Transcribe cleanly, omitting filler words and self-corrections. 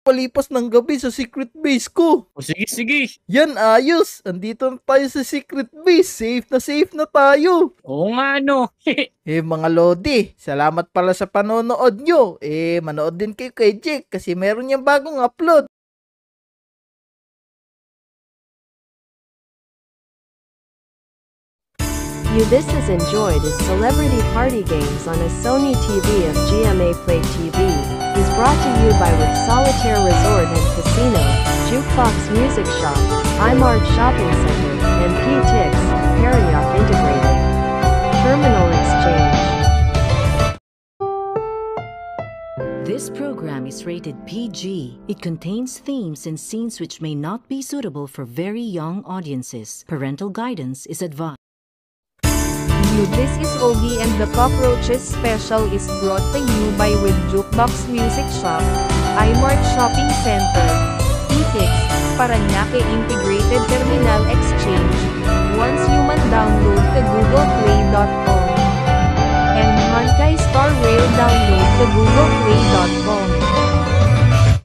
palipas ng gabi sa secret base ko. O sige, sige. Yan, ayos. Andito na tayo sa secret base. Safe na tayo. Oo nga, no. Mga Lodi, salamat pala sa panonood nyo. Manood din kayo kay Jake kasi meron niyang bagong upload. Ulysses enjoyed his celebrity party games on a Sony TV of GMA Play TV. Is brought to you by With Solitaire Resort and Casino, Jukebox Music Shop, iMart Shopping Center, and P-Tix, Parioc Integrated. Terminal Exchange. This program is rated PG. It contains themes and scenes which may not be suitable for very young audiences. Parental guidance is advised. This is Ogie and the Cockroaches special is brought to you by With Jukebox Music Shop, iMart Shopping Center, P-Tix, Paranaque Integrated Terminal Exchange, Once Human download to googleplay.com, and Honkai Star Rail download to googleplay.com.